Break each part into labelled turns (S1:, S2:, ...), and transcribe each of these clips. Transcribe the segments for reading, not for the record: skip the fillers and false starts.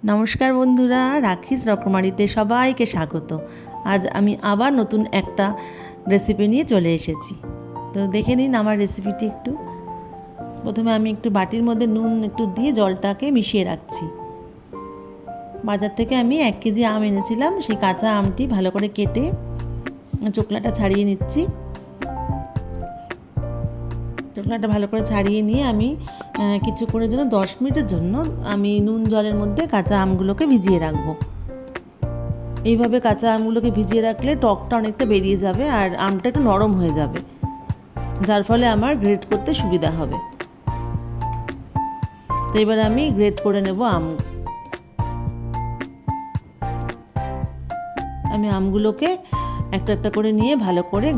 S1: নমস্কার বন্ধুরা, রাখিস রকমারিতে সবাইকে স্বাগত। আজ আমি আবার নতুন একটা রেসিপি নিয়ে চলে এসেছি। তো দেখে নিন আমার রেসিপিটি একটু। প্রথমে আমি একটু বাটির মধ্যে নুন একটু দিয়ে জলটাকে মিশিয়ে রাখছি। বাজার থেকে আমি 1 কেজি আম এনেছিলাম, সেই কাঁচা আমটি ভালো করে কেটে চোকলাটা ছাড়িয়ে নিচ্ছি। চোকলাটা ভালো করে ছাড়িয়ে নিয়ে আমি কিছুক্ষণের জন্য 10 মিনিটের জন্য আমি নুন জলের মধ্যে কাঁচা আমগুলোকে ভিজিয়ে রাখবো। এইভাবে কাঁচা আমগুলোকে ভিজিয়ে রাখলে টকটা অনেকটা বেরিয়ে যাবে আর আমটা একটু নরম হয়ে যাবে, যার ফলে আমার গ্রেট করতে সুবিধা হবে। তো এবার আমি গ্রেট করে নেব আমি আমগুলোকে একটা একটা করে নিয়ে ভালো করে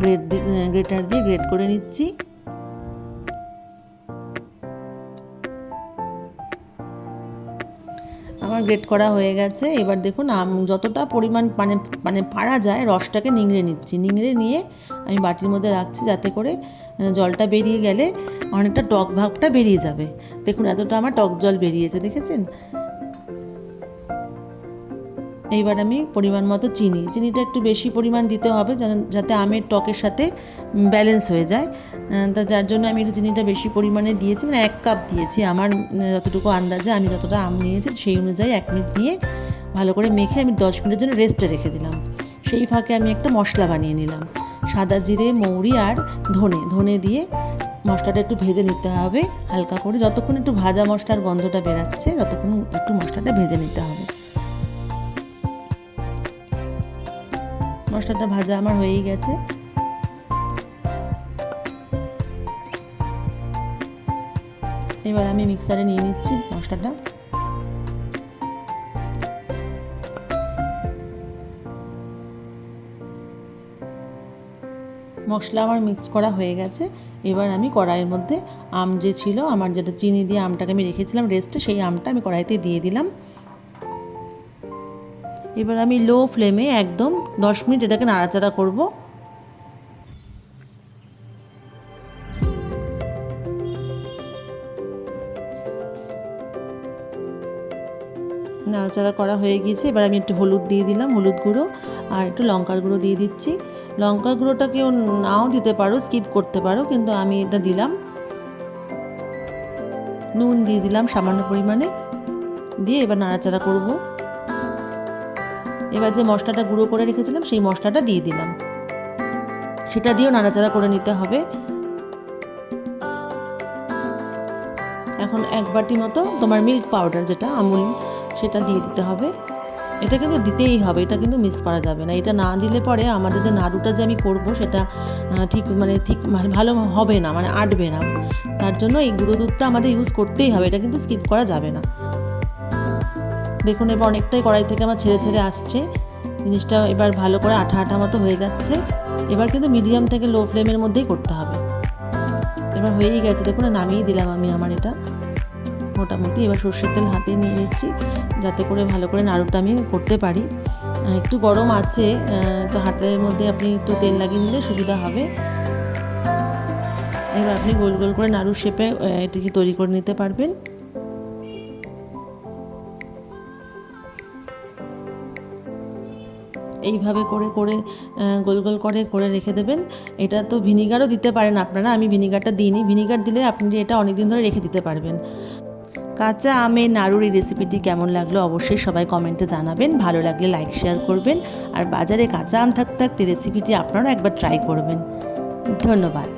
S1: গ্রেটার দিয়ে গ্রেট করে নিচ্ছি। আমার গ্রেট করা হয়ে গেছে। এবার দেখুন আম যতটা পরিমাণ মানে পারা যায় রসটাকে নিংড়ে নিচ্ছি। নিংড়ে নিয়ে আমি বাটির মধ্যে রাখছি, যাতে করে জলটা বেরিয়ে গেলে অনেকটা টক ভাবটা বেরিয়ে যাবে। দেখুন এতটা আমার টক জল বেরিয়েছে, দেখেছেন? এইবার আমি পরিমাণ মতো চিনিটা একটু বেশি পরিমাণ দিতে হবে, যাতে আমের টকের সাথে ব্যালেন্স হয়ে যায়। তা যার জন্য আমি একটু চিনিটা বেশি পরিমাণে দিয়েছি, মানে 1 কাপ দিয়েছি। আমার যতটুকু আন্দাজে আমি যতটা আম নিয়েছি সেই অনুযায়ী 1 মিনিট দিয়ে ভালো করে মেখে আমি 10 মিনিটের জন্য রেস্টে রেখে দিলাম। সেই ফাঁকে আমি একটা মশলা বানিয়ে নিলাম। সাদা জিরে, মৌরি আর ধনে দিয়ে মশলাটা একটু ভেজে নিতে হবে হালকা করে। যতক্ষণ একটু ভাজা মশলার গন্ধটা বেরাচ্ছে ততক্ষণ একটু মশলাটা ভেজে নিতে হবে। মশলাটা ভাজা আমার হয়েই গেছে। এবার আমি মিক্সারে নিয়ে নিচ্ছি মশলাটা। মশলা আমার মিক্স করা হয়ে গেছে। এবার আমি কড়াইয়ের মধ্যে আম যে ছিল, আমার যেটা চিনি দিয়ে আমটাকে আমি রেখেছিলাম রেস্টে, সেই আমটা আমি কড়াইতে দিয়ে দিলাম। এবার আমি লো ফ্লেমে একদম 10 মিনিট এটাকে নাড়াচাড়া করব। নাড়াচাড়া করা হয়ে গিয়েছে। এবার আমি একটু হলুদ দিয়ে দিলাম, হলুদ গুঁড়ো, আর একটু লঙ্কার গুঁড়ো দিয়ে দিচ্ছি। লঙ্কার গুঁড়োটা কেউ নাও দিতে পারো, স্কিপ করতে পারো, কিন্তু আমি এটা দিলাম। নুন দিয়ে দিলাম সামান্য পরিমাণে, দিয়ে এবার নাড়াচাড়া করব। এবার যে মশলাটা গুঁড়ো করে রেখেছিলাম সেই মশলাটা দিয়ে দিলাম, সেটা দিয়েও নাড়াচাড়া করে নিতে হবে। এখন 1 বাটি মতো তোমার মিল্ক পাউডার, যেটা আমুল, সেটা দিয়ে দিতে হবে। এটা কিন্তু দিতেই হবে, এটা কিন্তু মিস করা যাবে না। এটা না দিলে পরে আমাদের যে নাড়ুটা যে আমি করব সেটা ঠিক ভালো হবে না, মানে আটবে না। তার জন্য এই গুঁড়ো দুধটা আমাদের ইউজ করতেই হবে, এটা কিন্তু স্কিপ করা যাবে না। দেখুন এবার অনেকটাই কড়াই থেকে আমার ছেড়ে ছেড়ে আসছে জিনিসটা। এবার ভালো করে আঠা আঠা মতো হয়ে যাচ্ছে। এবার কিন্তু মিডিয়াম থেকে লো ফ্লেমের মধ্যেই করতে হবে। এবার হয়েই গেছে, দেখুন নামিয়ে দিলাম আমি আমার এটা মোটামুটি। এবার সর্ষের তেল হাতে নিয়ে নিচ্ছি, যাতে করে ভালো করে নাড়ুটা আমি করতে পারি। একটু গরম আছে, তো হাতের মধ্যে আপনি একটু তেল লাগিয়ে নিলে সুবিধা হবে। এবার আপনি গোল গোল করে নাড়ুর শেপে এটিকে তৈরি করে নিতে পারবেন। এইভাবে করে করে গোল গোল করে রেখে দেবেন। এটা তো ভিনিগারও দিতে পারেন আপনারা, আমি ভিনিগারটা দিইনি। ভিনিগার দিলে আপনি এটা অনেক দিন ধরে রেখে দিতে পারবেন। কাঁচা আমের নাড়ুর এই রেসিপিটি কেমন লাগলো অবশ্যই সবাই কমেন্টে জানাবেন। ভালো লাগলে লাইক শেয়ার করবেন, আর বাজারে কাঁচা আম থাকতে রেসিপিটি আপনারা একবার ট্রাই করবেন। ধন্যবাদ।